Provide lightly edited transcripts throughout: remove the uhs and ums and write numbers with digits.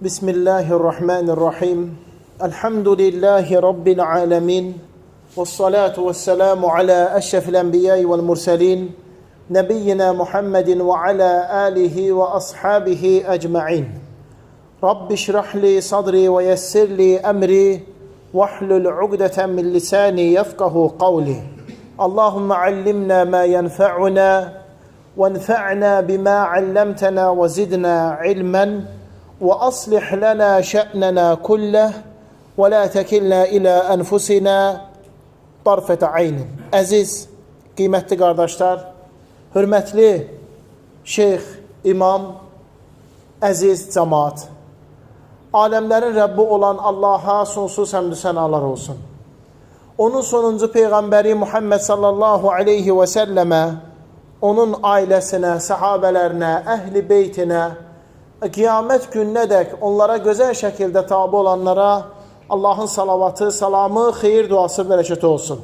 Bismillahirrahmanirrahim. Elhamdülillahi Rabbil alemin. Vessalatu vesselamu ala eşrefil enbiyai vel murselin. Nebiyyina Muhammedin ve ala alihi ve ashabihi ecma'in. Rabbi şrahli sadri ve yessirli emri. Vahlul ugdeten min lisani yefkahu kavli. Allahümme allimna ma yenfa'una. Venfa'na bima allamtana ve zidna ilmen. وأصلح لنا شأننا كله ولا تكلنا إلى أنفسنا طرفة عين. Əziz, qiymətli qardaşlar, hörmətli şeyx, imam, əziz cəmaat, aləmlərin Rəbbi olan Allaha sonsuz həmdü sənalar olsun. Onun sonuncu Peyğəmbəri Muhammed sallallahu aleyhi və səlləmə, onun ailəsinə, səhabələrinə, əhl-i beytinə, qiyamət gününədək onlara gözəl şəkildə tabi olanlara Allahın salavatı, salamı, xeyir duası, bərəkəti olsun.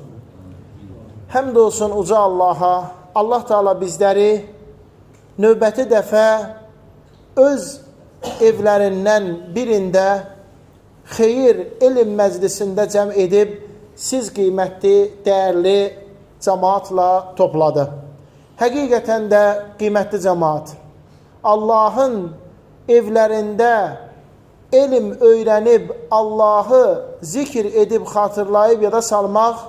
Həmd olsun uca Allaha. Allah Teala bizləri növbəti dəfə öz evlərindən birində xeyir elm məclisində cəm edib siz qiymətli, dəyərli cəmaatla topladı. Həqiqətən də qiymətli cəmaat, Allahın evlərində elm öyrənib, Allahı zikr edib, xatırlayıb ya da salmaq,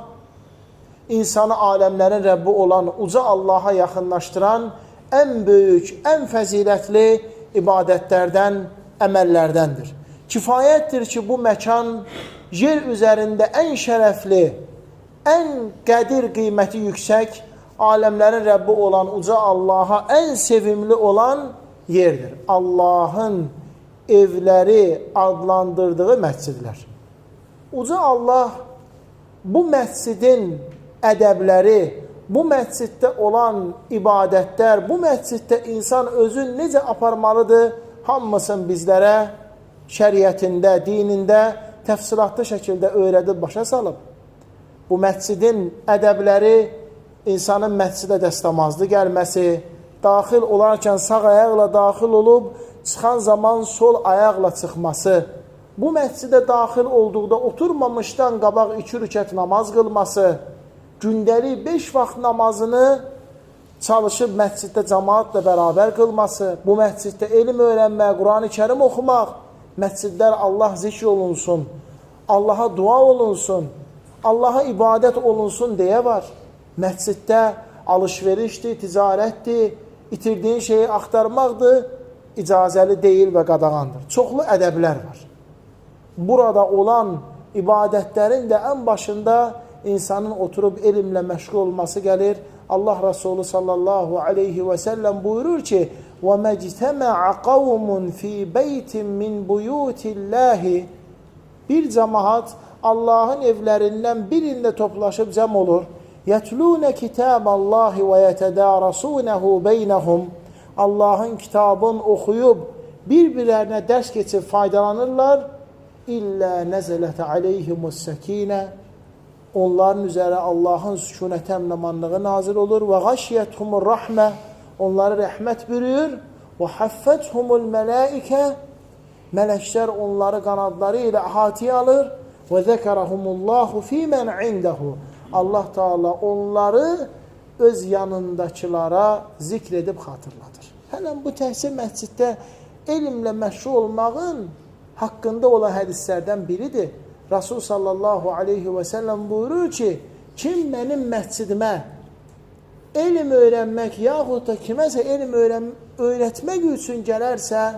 insanı aləmlərin Rəbbi olan uca Allaha yaxınlaşdıran ən böyük, ən fəzilətli ibadətlərdən, əməllərdəndir. Kifayətdir ki, bu məkan yer üzərində ən şərəfli, ən qədir qiyməti yüksək, aləmlərin Rəbbi olan uca Allaha ən sevimli olan yerdir. Allahın evləri adlandırdığı məscidlər. Uca Allah bu məscidin ədəbləri, bu məsciddə olan ibadətlər, bu məsciddə insan özün necə aparmalıdır, hamısını bizlərə şəriətində, dinində təfsilatlı şəkildə öyrədib başa salıb. Bu məscidin ədəbləri insanın məscidə dəstəmazlı gəlməsi, daxil olarkən sağ ayaqla daxil olub, çıxan zaman sol ayaqla çıxması, bu məscidə daxil olduqda oturmamışdan qabaq 2 rükət namaz qılması, gündəlik 5 vaxt namazını çalışıb məsciddə cəmaatla bərabər qılması, bu məsciddə elm öyrənmək, Quran-ı Kərim oxumaq, məscidlər Allah zikr olunsun, Allaha dua olunsun, Allaha ibadət olunsun deyə var. Məsciddə alış-verişdir, ticarətdir, itirdiyin şeyi axtarmaqdır, icazəli deyil və qadağandır. Çoxlu ədəblər var. Burada olan ibadətlərin də ən başında insanın oturub elmlə məşğul olması gəlir. Allah Resulü sallallahu aleyhi və səlləm buyurur ki, وَمَجْتَمَعَ قَوْمٌ فِي بَيْتٍ مِّنْ بُيُوتِ اللّٰهِ Bir cəmaat Allahın evlərindən birində toplaşıb cəm olur. يَتْلُونَ كِتَابَ اللّٰهِ وَيَتَدَارَسُونَهُ بَيْنَهُمْ Allahın kitabını oxuyub, bir-birlərinə dərs keçib faydalanırlar. İllə nəzələtə aleyhimus-səkinə Onların üzərə Allahın sükunət əmnamanlığı nazil olur. Vəğaşiyyəthumur-rəhmə Onları rəhmət bürüyür. Və həffəthumul-mələikə Mələklər onları qanadları ilə əhatəyə alır. Və zəkərəhumullahu fīmən indəhu Allah Teala onları öz yanındakılara zikr edib xatırladır. Hələn bu təhsil məsciddə elmlə məşğul olmağın haqqında olan hədislərdən biridir. Rasul sallallahu aleyhi və səlləm buyurur ki, kim mənim məscidimə elm öyrənmək yaxud da kiməsə elm öyrətmək üçün gələrsə,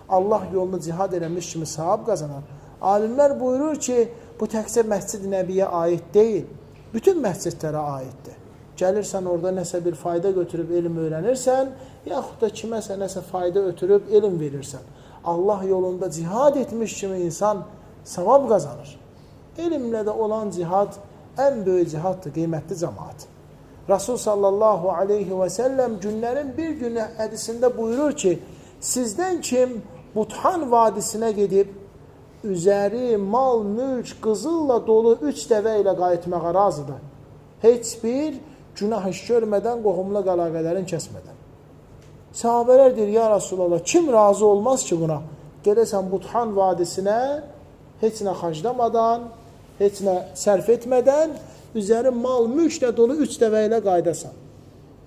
Allah yolunu cihad eləmiş kimi savab qazanar. Alimlər buyurur ki, bu təkcə məscid-i nəbiyə aid deyil, bütün məscidlərə aiddir. Gəlirsən orada nəsə bir fayda götürüb elm öyrənirsən, yaxud da kiməsə nəsə fayda ötürüb elm verirsən. Allah yolunda cihad etmiş kimi insan savab qazanır. Elmlə də olan cihad ən böyük cihaddır, qiymətli cəmaat. Rasul sallallahu aleyhi və səlləm günlərin bir günü hədisində buyurur ki, sizdən kim Buthan vadisinə gedib, üzəri, mal, mülk, qızılla dolu 3 dəvə ilə qayıtmağa razıdır. Heç bir günah iş görmədən, qohumluq əlaqələrin kəsmədən. Sahabələr deyir, ya Rasulallah, kim razı olmaz ki buna? Gedəsən Buthan vadisinə heç nə xərclamadan, heç nə sərf etmədən, üzəri mal, mülklə dolu 3 dəvə ilə qaydasan.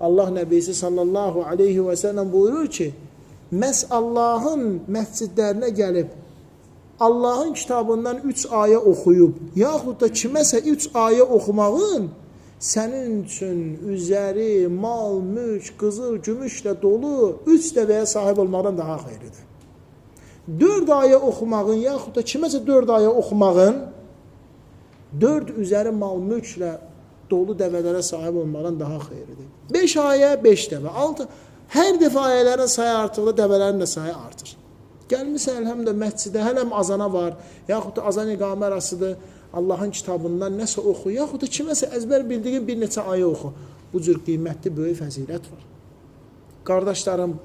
Allah Nəbisi sallallahu aleyhi və səlləm buyurur ki, məhz Allahın məscidlərinə gəlib, Allahın kitabından 3 ayə oxuyub, yaxud da kiməsə 3 ayə oxumağın sənin üçün üzəri, mal, mülk, qızıl, gümüşlə dolu 3 dəvəyə sahib olmaqdan daha xeyridir. 4 ayə oxumağın, yaxud da kiməsə 4 ayə oxumağın 4 üzəri mal, mülklə dolu dəvələrə sahib olmaqdan daha xeyridir. 5 ayə, 5 dəvə, 6. Hər dəfə ayələrin sayı artıqda, dəvələrin də sayı artır. Gəlmirsən, əlhəmdə məscidə, hələm azana var, yaxud da azan iqamə arasıdır, Allahın kitabından nəsə oxu, yaxud da kiməsə əzbər bildiğin bir neçə ayə oxu. Bu cür qiymətli, böyük fəzilət var. Qardaşlarım,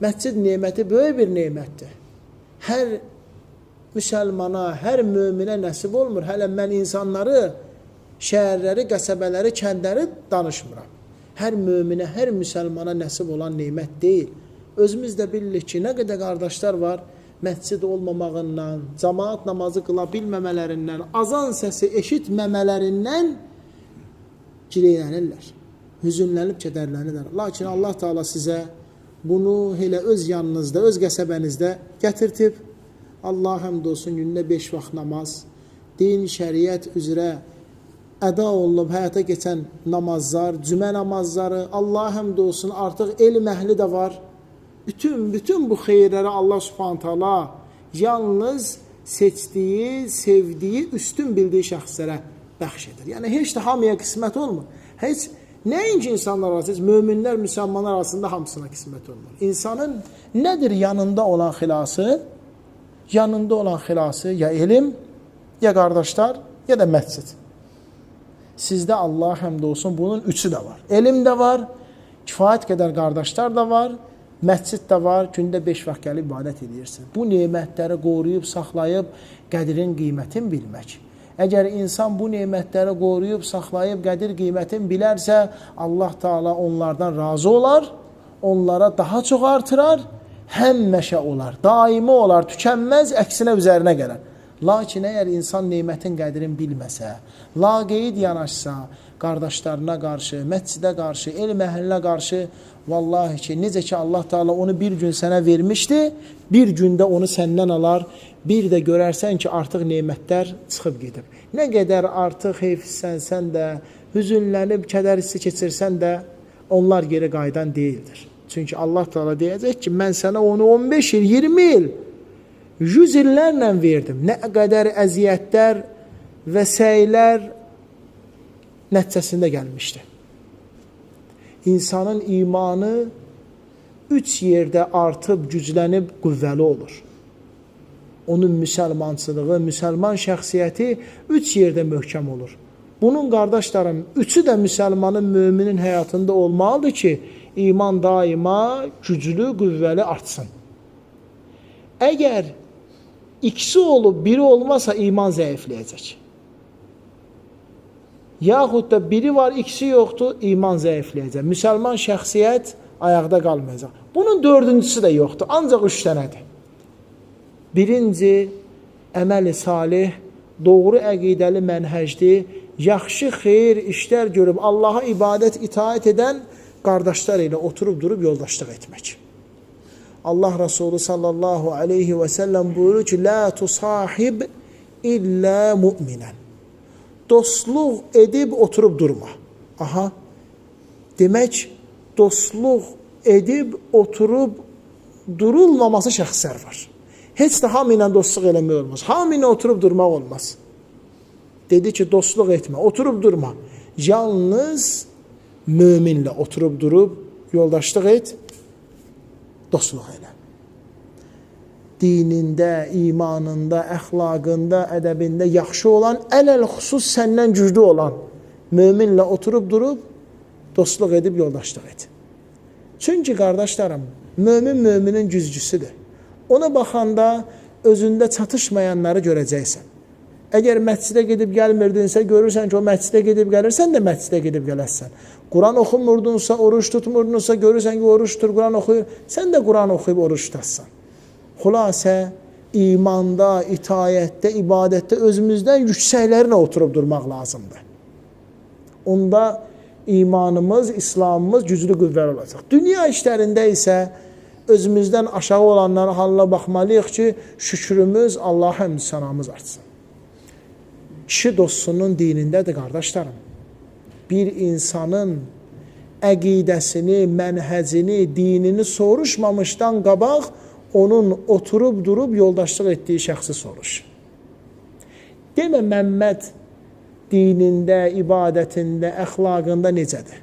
məscid neməti böyük bir nemətdir. Hər müsəlmana, hər möminə nəsib olmur. Hələ mən insanları, şəhərləri, qəsəbələri, kəndləri danışmıram. Hər möminə, hər müsəlmana nəsib olan nemət deyil. Özümüz də bilirik ki, nə qədər qardaşlar var, məscid olmamağından, cemaat namazı qıla bilməmələrindən, azan səsi eşitməmələrindən gileylənirlər, hüzünlənib kədərlənirlər. Lakin Allah Teala sizə bunu elə öz yanınızda, öz qəsəbənizdə gətirtib, Allah həmd olsun gündə 5 vaxt namaz, din, şəriət üzrə əda olunub, həyata keçən namazlar, cümə namazları, Allah həmd olsun artıq elm əhli də var. Bütün bu xeyirləri Allah Subhanahu Taala yalnız seçdiyi, sevdiyi, üstün bildiyi şəxslərə bəxş edir. Yəni heç də hamıya qismət olmur. Heç nəinki insanlar arasında, möminlər, müsəlmanlar arasında hamısına qismət olmur. İnsanın nədir yanında olan xilası? Yanında olan xilası ya elm, ya qardaşlar, ya da məscid. Sizdə Allah həmd olsun bunun üçü də var. Elm də var, kifayət qədər qardaşlar da var, məscid də var, gündə 5 vaxt gəlib ibadət edirsən. Bu nemətləri qoruyub, saxlayıb, qədirin, qiymətin bilmək. Əgər insan bu nemətləri qoruyub, saxlayıb, qədir, qiymətin bilərsə, Allah Teala onlardan razı olar, onlara daha çox artırar, həmməşə olar, daimi olar, tükənməz, əksinə üzərinə gələr. Lakin əgər insan nemətin qədrini bilməsə, laqeyd yanaşsa, qardaşlarına qarşı, məscidə qarşı, elm əhlinə qarşı, vallahi ki, necə ki Allah Teala onu bir gün sənə vermişdi, bir gündə onu səndən alar, bir də görərsən ki, artıq nemətlər çıxıb gedib. Nə qədər artıq heyfsənsən də, hüzünlənib, kədər hissi keçirsən də, onlar geri qaydan deyildir. Çünki Allah Teala deyəcək ki, mən sənə onu 15 il, 20 il, 100 illərlə verdim. Nə qədər əziyyətlər və səylər nəticəsində gəlmişdi. İnsanın imanı 3 yerdə artıb, güclənib, qüvvəli olur. Onun müsəlmançılığı, müsəlman şəxsiyyəti 3 yerdə möhkəm olur. Bunun qardaşlarım, üçü də müsəlmanın, müminin həyatında olmalıdır ki, iman daima güclü, qüvvəli artsın. Əgər ikisi olub, biri olmasa iman zəifləyəcək. Yaxud da biri var, ikisi yoxdur, iman zəifləyəcək. Müsəlman şəxsiyyət ayaqda qalmayacaq. Bunun dördüncüsü də yoxdur, ancaq 3 dənədir. Birinci, əməl-i salih, doğru əqidəli mənhəcdir, yaxşı xeyir işlər görüb Allaha ibadət, itaət edən qardaşlar ilə oturub durub yoldaşlıq etmək. Allah Resulü sallallahu aleyhi və səlləm buyurur ki, la tusahib illə mu'minən. Dostluq edib oturub durma. Aha, demək, dostluq edib oturub durulmaması şəxslər var. Heç də hamı ilə dostluq eləmək olmaz. Hamı ilə oturub durmaq olmaz. Dedi ki, dostluq etmə, oturub durma. Yalnız möminlə oturub durub yoldaşlıq et, dostluq elə. Dinində, imanında, əxlaqında, ədəbində yaxşı olan, ələl-xüsus səndən güclü olan möminlə oturub durub dostluq edib yoldaşlıq et. Çünki qardaşlarım, müminin güzgüsüdür. Ona baxanda özündə çatışmayanları görəcəksən. Əgər məscidə gedib gəlmirdinsə, görürsən ki, o məscidə gedib gəlirsən də məscidə gedib gələrsən. Quran oxumurdunsa, oruç tutmurdunsa, görürsən ki, oruç tutur, Quran oxuyur, sən də Quran oxuyub oruç tutarsan. Xülasə, imanda, itayətdə, ibadətdə özümüzdən yüksəklərinə oturub durmaq lazımdır. Onda imanımız, İslamımız güclü qüvvəli olacaq. Dünya işlərində isə özümüzdən aşağı olanların halına baxmalıyıq ki, şükrümüz, Allah'a həmd sanamız artsın. Kişi dostunun dinindədir, qardaşlarım. Bir insanın əqidəsini, mənhəcini, dinini soruşmamışdan qabaq, onun oturub durub yoldaşlıq etdiyi şəxsi soruş. Demə Məmməd dinində, ibadətində, əxlaqında necədir?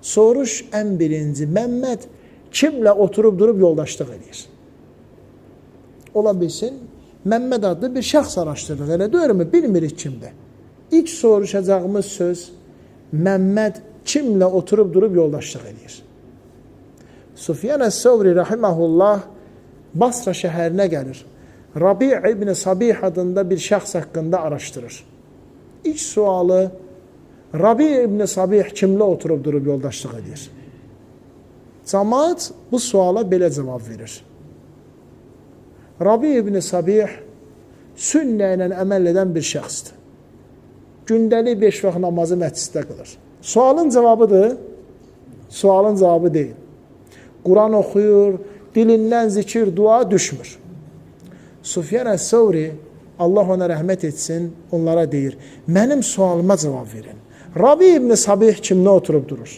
Soruş ən birinci, Məmməd kimlə oturub durub yoldaşlıq edir? Ola bilsin, Məmməd adlı bir şəxs araşdırırıq, elə deyirmi? Bilmirik kimdir. İlk soruşacağımız söz, Məmməd kimlə oturub durub yoldaşlıq edir? Sufyan əs-Səvri rahiməhullah Basra şəhərinə gəlir. Rabi ibn Sabih adında bir şəxs haqqında araşdırır. İlk sualı, Rabi ibn Sabih kimlə oturub durub yoldaşlıq edir? Cəmaət bu suala belə cavab verir. Rabi ibn Sabih sünnə ilə əməl edən bir şəxsdir. Gündəlik 5 vaxt namazı məsciddə qılır. Sualın cavabıdır, sualın cavabı deyil. Quran oxuyur, dilindən zikir, dua düşmür. Sufyan əs-Səvri, Allah ona rəhmət etsin, onlara deyir, mənim sualıma cavab verin. Rabi ibn Sabih kimlə oturub durur?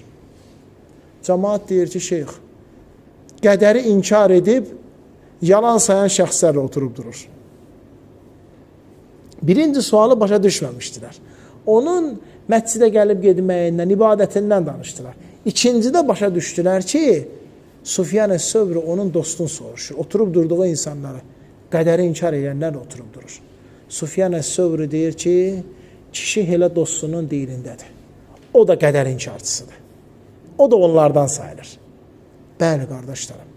Cəmaat deyir ki, şeyx, qədəri inkar edib, yalan sayan şəxslərlə oturub durur. Birinci sualı başa düşməmişdilər. Onun məscidə gəlib gedməyindən, ibadətindən danışdılar. İkincidə başa düşdülər ki, Sufyan əs-Səvri onun dostunu soruşur. Oturub durduğu insanları, qədəri inkar edənlərlə oturub durur. Sufyan əs-Səvri deyir ki, kişi elə dostunun dinindədir. O da qədər inkarçısıdır. O da onlardan sayılır. Bəli, qardaşlarım.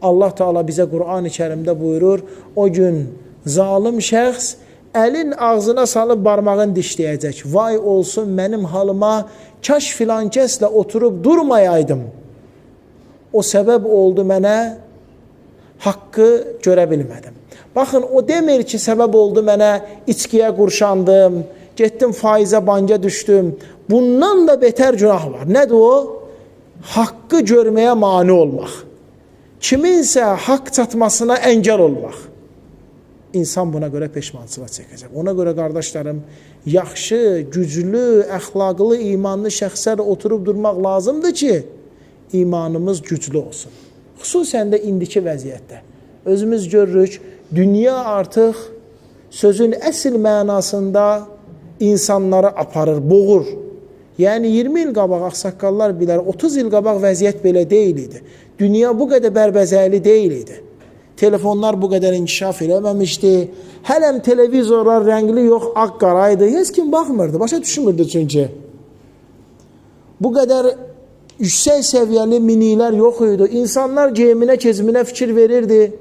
Allah Teala bizə Qur'an-ı Kərimdə buyurur, o gün zalim şəxs əlin ağzına salıb barmağın dişləyəcək. Vay olsun mənim halıma, kaş filan kəslə oturub durmayaydım. O səbəb oldu mənə, haqqı görə bilmədim. Baxın, o demir ki, səbəb oldu mənə, içkiyə qurşandım, getdim faizə banca düşdüm. Bundan da betər günah var. Nədir o? Haqqı görməyə mane olmaq. Kiminsə haqq çatmasına əngəl olmaq. İnsan buna görə peşmançılıq çəkəcək. Ona görə, qardaşlarım, yaxşı, güclü, əxlaqlı, imanlı şəxslərlə oturub durmaq lazımdır ki, imanımız güclü olsun. Xüsusən də indiki vəziyyətdə. Özümüz görürük, dünya artıq sözün əsl mənasında insanları aparır, boğur. Yəni 20 il qabaq ağsaqqallar bilər, 30 il qabaq vəziyyət belə deyil idi. Dünya bu qədər bərbəzəyli deyil idi. Telefonlar bu qədər inkişaf eləməmişdi. Hələm televizorlar rəngli yox, ağ-qara idi. Heç kim baxmırdı, başa düşmürdü çünki. Bu qədər yüksək səviyyəli minilər yox idi. İnsanlar geyiminə, kezminə fikir verirdi.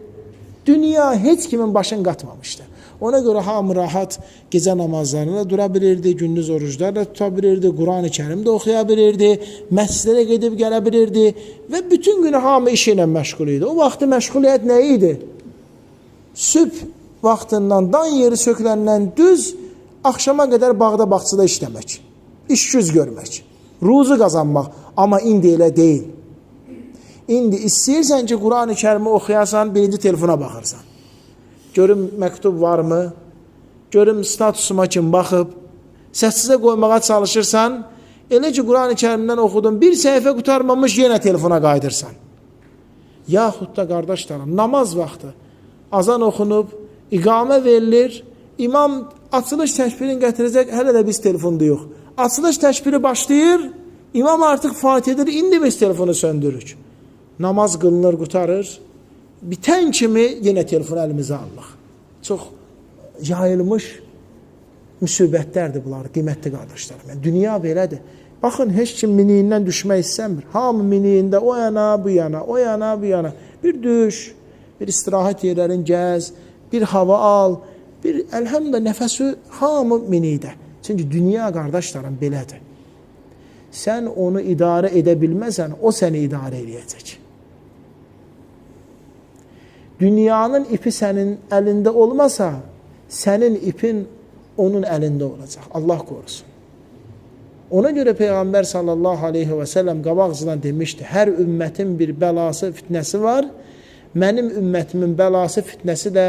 Dünya heç kimin başını qatmamışdı. Ona görə hamı rahat gecə namazlarına dura bilirdi, gündüz oruclarla tuta bilirdi, Quran-ı Kərimdə oxuya bilirdi, məscidlərə gedib gələ bilirdi və bütün günü hamı işi ilə məşğul idi. O vaxtı məşğuliyyət nə idi? Sübh vaxtından, dan yeri söküləndən düz axşama qədər bağda, bağçada işləmək, iş-güz görmək, ruzu qazanmaq. Amma indi elə deyil. İndi istəyirsən ki, Quran-ı Kərimi oxuyasan, birinci telefona baxırsan. Görüm məktub varmı? Görüm statusuma kim baxıb? Səssizə qoymağa çalışırsan, elə ki, Quran-ı Kərimdən oxudun, bir səhifə qutarmamış yenə telefona qaydırsan. Yaxud da, qardaşlarım, namaz vaxtı azan oxunub, iqamə verilir, imam açılış təkbirini gətirəcək, hələ də biz telefonda yox. Açılış təkbiri başlayır, İmam artıq Fatihədir, indi biz telefonu söndürürük. Namaz qılınır, qutarır. Bitən kimi yenə telefonu əlimizə almaq. Çox yayılmış müsibətlərdir bunlar, qiymətli qardaşlarım. Yəni, dünya belədir. Baxın, heç kim miniyindən düşmək istəmir. Hamı miniyində o yana, bu yana, o yana, bu yana. Bir düş, bir istirahət yerlərin gəz, bir hava al, bir əlhəmdə nəfəsi hamı miniydə. Çünki dünya qardaşlarım belədir. Sən onu idarə edə bilməsən, o səni idarə edəcək. Dünyanın ipi sənin əlində olmasa, sənin ipin onun əlində olacaq. Allah qorusun. Ona görə Peyğəmbər sallallahu aleyhi və səlləm qabaqcıdan demişdi, hər ümmətin bir bəlası, fitnəsi var. Mənim ümmətimin bəlası, fitnəsi də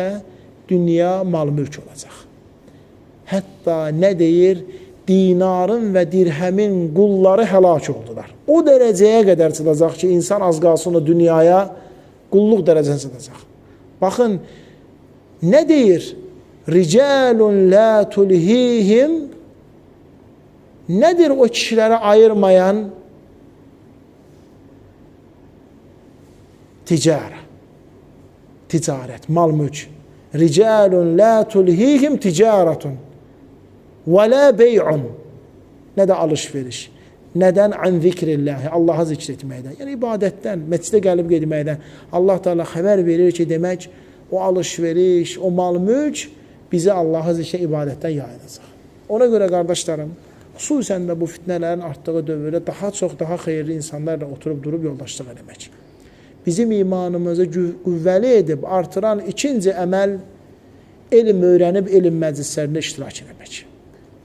dünya, mal-mülk olacaq. Hətta nə deyir? Dinarın və dirhəmin qulları həlak oldular. O dərəcəyə qədər çıxacaq ki, insan az qalsın o dünyaya qulluq dərəcəsinə çıxacaq. Baxın, nə deyir? Ricalun la tulhihim. Nədir o kişilərə ayırmayan? Ticarət, mal-mülk. Ricalun la tulhihim ticaretun və la bey'un. Nə də alış-veriş. Nədən? An zikrillahi. Allah'a zikr etməkdən. Yəni ibadətdən, məscidə gəlib getməkdən. Allah Teala xəbər verir ki, demək o alış-veriş, o mal-mülk bizi Allah'a zikr ibadətdən yayınacaq. Ona görə qardaşlarım, xüsusən də bu fitnələrin artdığı dövrdə daha çox, daha xeyirli insanlarla oturub durub yoldaşlıq eləmək. Bizim imanımızı qüvvəli edib artıran ikinci əməl elm öyrənib elm məclislərində iştirak eləmək.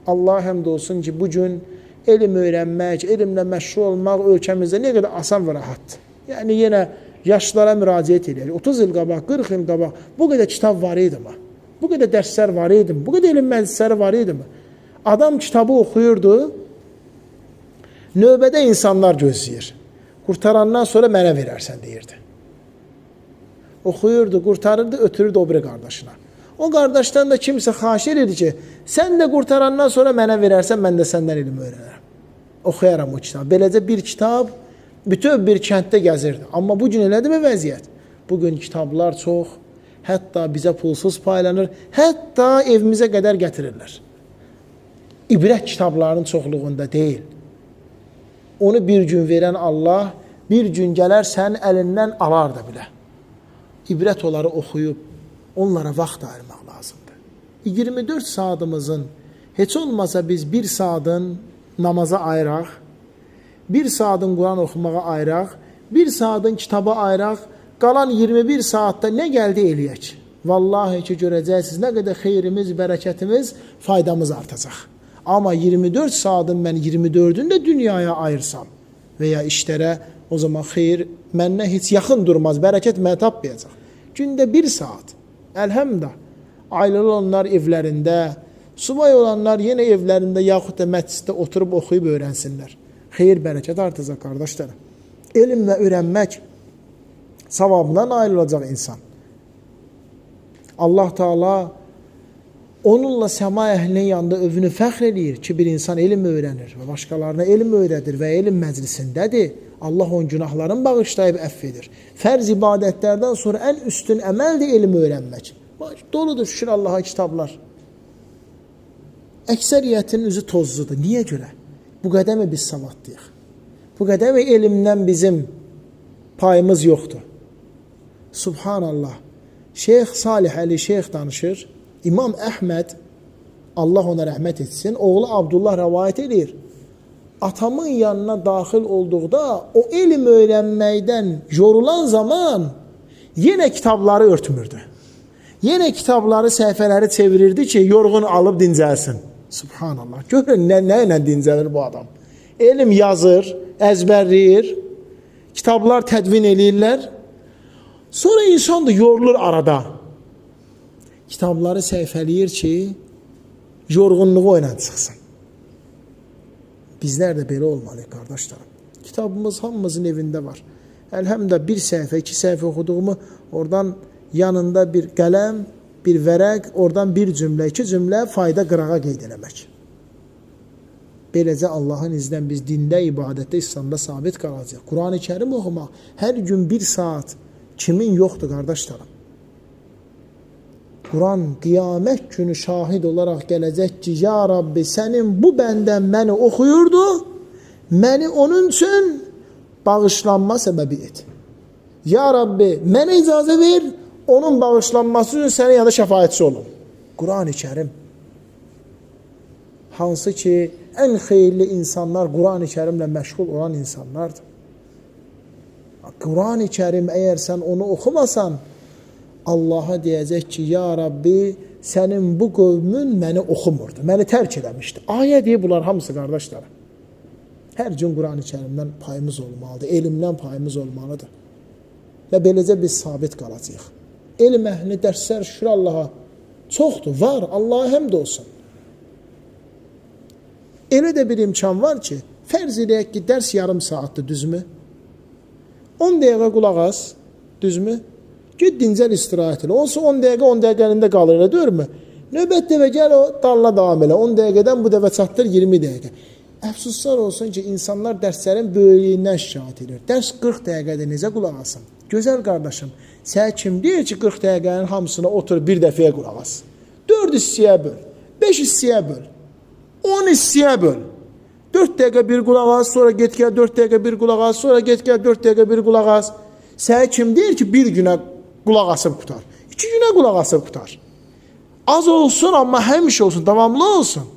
Allah həmd olsun ki, bugün elm öyrənmək, elmlə məşğul olmaq ölkəmizdə nə qədər asan və rahatdır. Yəni, yenə yaşlara müraciət edir. 30 il qabaq, 40 il qabaq bu qədər kitab var idi mi? Bu qədər dərslər var idi mi? Bu qədər elm məclisləri var idi mi? Adam kitabı oxuyurdu, növbədə insanlar gözləyir. Qurtarandan sonra mənə verərsən, deyirdi. Oxuyurdu, qurtarırdı, ötürürdü o biri qardaşına. O qardaşdan da kimsə xahiş edirdi ki, sən də qurtarandan sonra mənə verərsən, mən də səndən elm öyrənərəm. Oxuyaram o kitabı. Beləcə bir kitab bütün bir kənddə gəzirdi. Amma bugün elədir mi vəziyyət? Bugün kitablar çox, hətta bizə pulsuz paylanır, hətta evimizə qədər gətirirlər. İbrət kitablarının çoxluğunda deyil. Onu bir gün verən Allah, bir gün gələr sənin əlindən alar da bilə. İbrət onları oxuyub, onlara vaxt ayırmaq lazımdır. 24 saatımızın, heç olmasa biz bir saatın namaza ayıraq, bir saatın Quran oxumağa ayıraq, bir saatın kitaba ayıraq, qalan 21 saatda nə gəldi eləyək. Vallahi ki, görəcəksiniz, nə qədər xeyrimiz, bərəkətimiz, faydamız artacaq. Amma 24 saatın mən 24-ünü də dünyaya ayırsam və ya işlərə, o zaman xeyir məndən heç yaxın durmaz, bərəkət mənə tapmayacaq. Gündə bir saat, əlhəmdə, ailəli olanlar evlərində, subay olanlar yenə evlərində, yaxud da məclisdə oturub oxuyub öyrənsinlər. Xeyir, bərəkət artacaq, qardaşlarım. Elm və öyrənmək savabına nail olacaq insan. Allah Teala onunla səma əhlinin yanında övünü fəxr edir ki, bir insan elm öyrənir və başqalarına elm öyrədir və elm məclisindədir. Allah onun günahlarını bağışlayıb əfv edir. Fərz ibadətlərdən sonra ən üstün əməldir elm öyrənmək. Doludur şükür Allaha kitablar. Əksəriyyətin üzü tozludur. Niyə görə? Bu qədər mi biz savadlıyıq? Bu qədər mi elmdən bizim payımız yoxdur? Subhanallah. Şeyx Salih Əli Şeyx danışır. İmam Əhməd, Allah ona rəhmət etsin, oğlu Abdullah rəvayət edir. Atamın yanına daxil olduqda o elm öyrənməkdən yorulan zaman yenə kitabları örtmürdü. Yenə kitabları, səhifələri çevirirdi ki, yorğun alıb dincəlsin. Subhanallah. Görün, nə ilə dincəlir bu adam? Elm yazır, əzbərləyir, kitablar tədvin eləyirlər. Sonra insan da yorulur arada. Kitabları səhifələyir ki, yorğunluğu oynan çıxsın. Bizlər də belə olmalıyıq, qardaşlarım. Kitabımız hamımızın evində var. Əlhəmdə bir səhifə, 2 səhifə oxuduğumu, oradan yanında bir qələm, bir vərəq, oradan bir cümlə, 2 cümlə fayda qırağa qeyd eləmək. Beləcə Allahın iznindən biz dində, ibadətdə, İslamda sabit qalacaq. Quran-ı Kərim oxumaq, hər gün 1 saat kimin yoxdur, qardaşlarım? Quran qiyamət günü şahid olaraq gələcək ki, ya Rabbi, sənin bu bəndən məni oxuyurdu, məni onun üçün bağışlanma səbəbi et. Ya Rabbi, mənə icazə ver, onun bağışlanması üçün sənin yanında şəfaətçi olun. Quran-ı Kərim. Hansı ki, ən xeyirli insanlar Quran-ı Kərimlə məşğul olan insanlardır. Quran-ı Kərim, əgər sən onu oxumasan, Allaha deyəcək ki, ya Rabbi, sənin bu qövmün məni oxumurdu, məni tərk eləmişdi. Ayə deyib bunlar hamısı qardaşlarım. Hər gün Quran-ı Kərimdən payımız olmalıdır, elmdən payımız olmalıdır. Və beləcə biz sabit qalacağıq. Elm əhli dərslər şükür Allaha çoxdur, var, Allaha həmd olsun. Elə də bir imkan var ki, fərz eləyək ki, dərs yarım saatdır, düzmü? 10 dəqiqə qulaq as, düzmü? Gid dincəl istirahət elə. Olsa 10 dəqiqə, 10 dəqiqəlində qalır, elə deyirmi? Növbət dəvə gəl, o dalına davam elə. 10 dəqiqədən bu dəvə çatdır 20 dəqiqə. Əfsuslar olsun ki, insanlar dərslərin böyüklüyündən şikayət edir. Dərs 40 dəqiqədə necə qulaq asın? Gözəl qardaşım, sən kim deyir ki, 40 dəqiqənin hamısına otur bir dəfəyə qulaq as? 4 hissəyə böl, 5 hissəyə böl, 10 hissəyə böl. 4 dəqiqə bir qulaq as, sonra get gəl 4 dəqiqə bir qulaq as, sonra get gəl 4 dəqiqə bir qulaq as. Sən kim deyir ki, bir günə qulaq asıb qutar? 2 günə qulaq asıb qutar. Az olsun, amma həmişə olsun, davamlı olsun.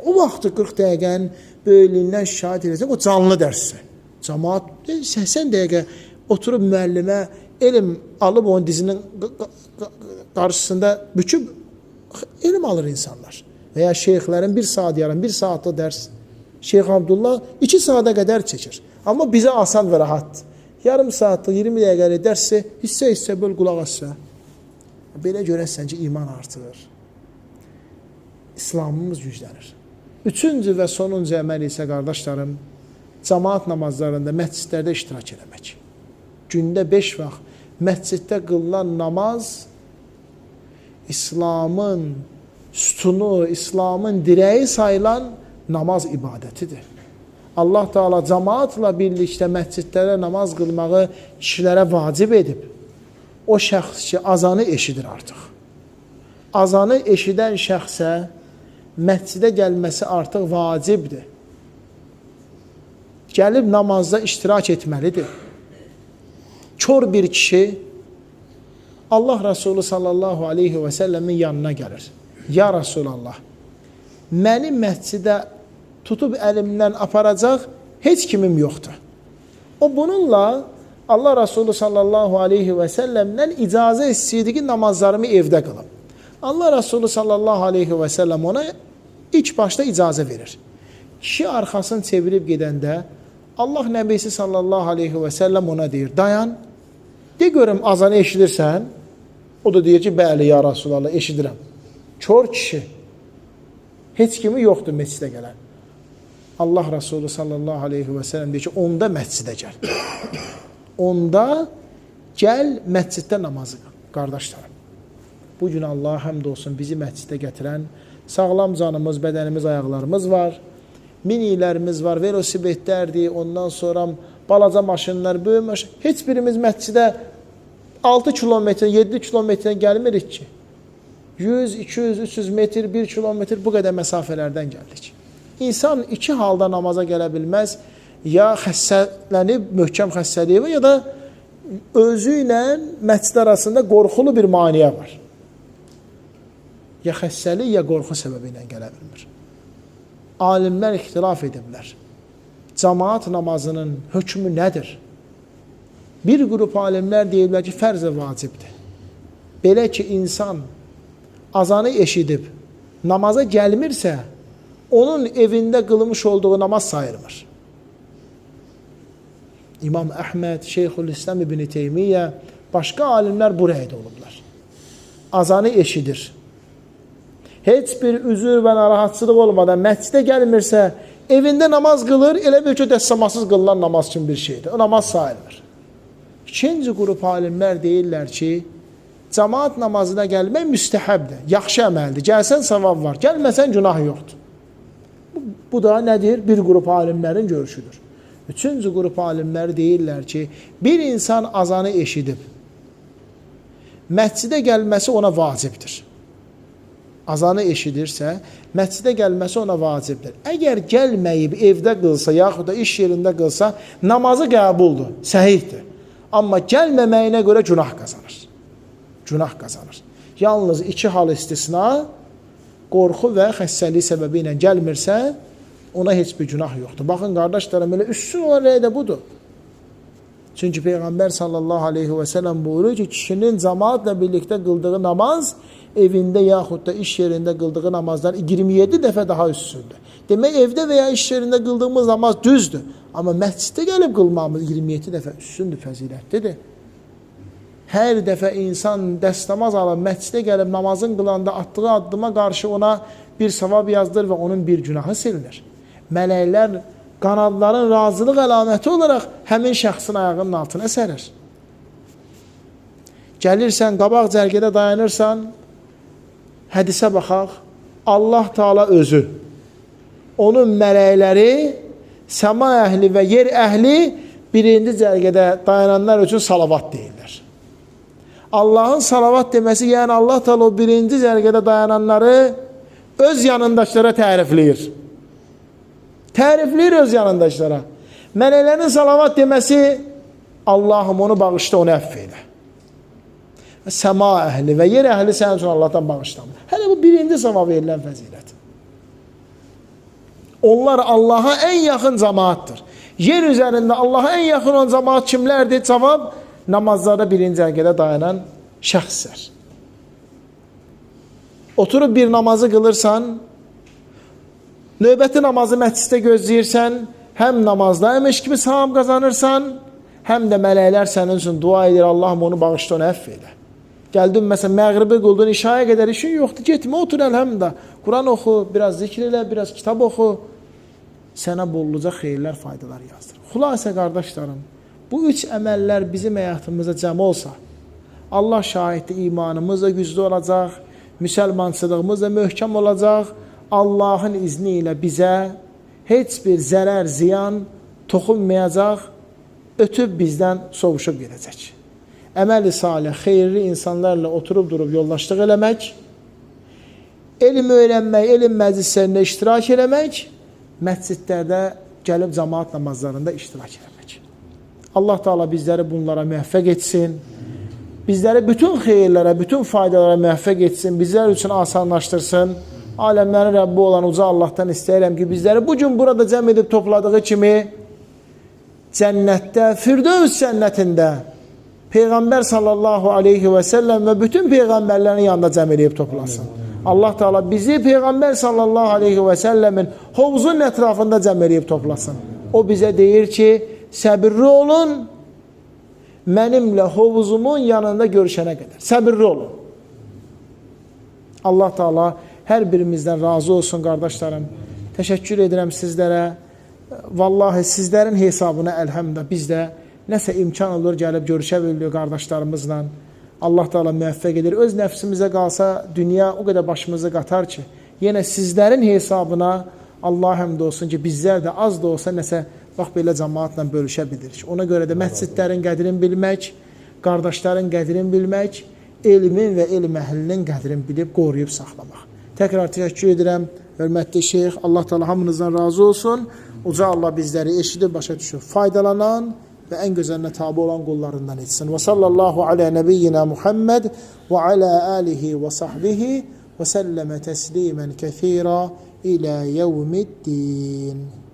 O vaxtı 40 dəqiqənin böyüklüyündən şikayət edəcək, o canlı dərsdir. Cəmaat 80 dəqiqə oturub müəllimə elm alıb onun dizinin qarşısında büküb elm alır insanlar. Və ya şeyxlərin 1 saat yarım, 1 saatlıq dərs. Şeyx Abdullah 2 saata qədər çəkir. Amma bizə asan və rahatdır. Yarım saatlıq, 20 dəqiqəlik dərsi hissə-hissə böl qulaq assa. Belə görəsən ki, iman artır. İslamımız güclənir. Üçüncü və sonuncu əməl isə, qardaşlarım, cəmaat namazlarında, məscidlərdə iştirak eləmək. Gündə 5 vaxt məsciddə qılınan namaz İslamın sütunu, İslamın dirəyi sayılan namaz ibadətidir. Allah Teala cəmaatla birlikdə məscidlərə namaz qılmağı kişilərə vacib edib. O şəxs ki, azanı eşidir artıq. Azanı eşidən şəxsə məscidə gəlməsi artıq vacibdir. Gəlib namazda iştirak etməlidir. Kör bir kişi Allah Resulü sallallahu aleyhi və səlləmin yanına gəlir. Ya Resulallah, məni məscidə tutub əlimdən aparacaq heç kimim yoxdur. O bununla Allah Resulü sallallahu aleyhi və səlləmdən icazə istəyirdi ki, namazlarımı evdə qılım. Allah Resulü sallallahu aleyhi və səlləm ona ilk başda icazə verir. Kişi arxasını çevirib gedəndə Allah Nəbisi sallallahu aleyhi və səlləm ona deyir, dayan, de görüm azanı eşidirsən? O da deyir ki, bəli ya Resulallah, eşidirəm. Kör kişi, heç kimi yoxdur məscidə gələn. Allah Resulü sallallahu aleyhi və səlləm deyir ki, onda məscidə gəl. Onda gəl məsciddə namazı qıl, qardaşlarım. Bugün Allah həmd olsun bizi məscidə gətirən sağlam canımız, bədənimiz, ayaqlarımız var. Minilərimiz var, velosipedlərdir, ondan sonra balaca maşınlar, böyük maşın. Heç birimiz məscidə 6 kilometr, 7 kilometrə gəlmirik ki. 100, 200, 300 metr, 1 kilometr bu qədər məsafələrdən gəldik. İnsan iki halda namaza gələ bilməz. Ya xəstələnib, möhkəm xəstəliyi var, ya da özü ilə məscid arasında qorxulu bir maniyə var. Ya xəstəlik, ya qorxu səbəbi ilə gələ bilmir. Alimlər ixtilaf ediblər. Cəmaat namazının hökmü nədir? Bir qrup alimlər deyiblər ki, fərz-i vacibdir. Belə ki, insan azanı eşidib, namaza gəlmirsə, onun evində qılmış olduğu namaz sayılmır. İmam Əhməd, Şeyxülislam İbn Teymiyyə, başqa alimlər bu rəydə olublar. Azanı eşidir. Heç bir üzür və narahatçılıq olmadan məscidə gəlmirsə, evində namaz qılır, elə bir ki, dəstəmasız qılınan namaz kimi bir şeydir. O namaz sayılır. İkinci qrup alimlər deyirlər ki, cəmaat namazına gəlmək müstəhəbdir, yaxşı əməldir, gəlsən savab var, gəlməsən günah yoxdur. Bu da nədir? Bir qrup alimlərin görüşüdür. Üçüncü qrup alimlər deyirlər ki, bir insan azanı eşidib, məscidə gəlməsi ona vacibdir. Azanı eşidirsə, məscidə gəlməsi ona vacibdir. Əgər gəlməyib evdə qılsa, yaxud da iş yerində qılsa, namazı qəbuldur, səhihdir. Amma gəlməməyinə görə günah qazanır. Günah qazanır. Yalnız iki hal istisna, qorxu və xəstəlik səbəbi ilə gəlmirsə, ona heç bir günah yoxdur. Baxın, qardaşlarım, elə üstün olan rəy də budur. Çünki Peyğəmbər sallallahu aleyhi və səlləm buyurur ki, kişinin cəmaatla birlikdə qıldığı namaz evində yaxud da iş yerində qıldığı namazdan 27 dəfə daha üstündür. Demək, evdə və ya iş yerində qıldığımız namaz düzdür. Amma məsciddə gəlib qılmamız 27 dəfə üstündür, fəzilətlidir. Hər dəfə insan dəstəmaz alıb, məscidə gəlib namazın qılanda atdığı addıma qarşı ona bir savab yazdır və onun bir günahı silinir. Mələklər qanadların razılıq əlaməti olaraq həmin şəxsin ayağının altına sərir. Gəlirsən, qabaq cərgədə dayanırsan, hədisə baxaq, Allah Taala özü, onun mələkləri, səma əhli və yer əhli birinci cərgədə dayananlar üçün salavat deyirlər. Allahın salavat deməsi, yəni Allah Taala o birinci cərgədə dayananları öz yanındaşlara tərifləyir. Tərifləyir öz yanındaşlara. Mələklərin salavat deməsi, Allahım onu bağışla, onu əff elə. Səma əhli və yer əhli sənin üçün Allahdan bağışlanır. Hələ bu birinci savab verilən fəzilət. Onlar Allaha ən yaxın cəmaatdır. Yer üzərində Allaha ən yaxın olan cəmaat kimlərdir? Cavab, namazlarda birinci cərgədə dayanan şəxslər. Oturub bir namazı qılırsan, növbəti namazı məsciddə gözləyirsən, həm namazdaymış kimi savab qazanırsan, həm də mələklər sənin üçün dua edir, Allahım onu bağışla, onu əff elə. Gəldin, məsələn, məğribi qıldın, işaya qədər işin yoxdur, getmə, otur əlhəmdə. Quran oxu, biraz zikr elə, biraz kitab oxu. Sənə bolluca xeyirlər, faydalar yazdır. Xülasə, qardaşlarım, bu üç əməllər bizim həyatımıza cəm olsa, Allah şahiddir, imanımız da güclü olacaq, müsəlmançılığımız da möhkəm olacaq, Allahın izni ilə bizə heç bir zərər, ziyan toxunmayacaq, ötüb bizdən sovuşub gedəcək. Əməl-i salih, xeyirli insanlarla oturub durub yoldaşlıq eləmək, elm öyrənmək, elm məclislərində iştirak eləmək, məscidlərdə gəlib cəmaat namazlarında iştirak eləmək. Allah Teala bizləri bunlara müvəffəq etsin, bizləri bütün xeyirlərə, bütün faydalara müvəffəq etsin, bizlər üçün asanlaşdırsın. Aləmlərin Rəbbi olan uca Allahdan istəyirəm ki, bizləri bugün burada cəm edib topladığı kimi cənnətdə, Firdevs cənnətində Peyğəmbər sallallahu aleyhi və səlləm və bütün Peyğəmbərlərin yanında cəm edib toplasın. Allah Teala bizi Peyğəmbər sallallahu aleyhi və səlləmin hovuzun ətrafında cəm edib toplasın. O bizə deyir ki, səbirli olun, mənimlə hovuzumun yanında görüşənə qədər. Səbirli olun. Allah Teala hər birimizdən razı olsun, qardaşlarım. Təşəkkür edirəm sizlərə. Vallahi sizlərin hesabına əlhəmdə biz də nəsə imkan olur, gəlib görüşə biliyor qardaşlarımızla. Allah Teala müvəffəq edir. Öz nəfsimizə qalsa dünya o qədər başımızı qatar ki, yenə sizlərin hesabına Allah həmd olsun ki, bizlər də az da olsa nəsə bax belə cəmaatla bölüşə bilirik. Ona görə də məscidlərin qədrini bilmək, qardaşların qədrini bilmək, elmin və elm əhlinin qədrini bilib, qoruyub saxlamaq. Təkrar təşəkkür edirəm. Hörmətli şeyx, Allah Teala hamınızdan razı olsun. Uca Allah bizləri eşidib, başa düşüb, faydalanan və ən gözəlinə tabi olan qullarından etsin. Və sallallahu alə nəbiyyina Muhammed və alə alihi və sahbihi və səlləmə təslimən kəthira ilə yevmiddin.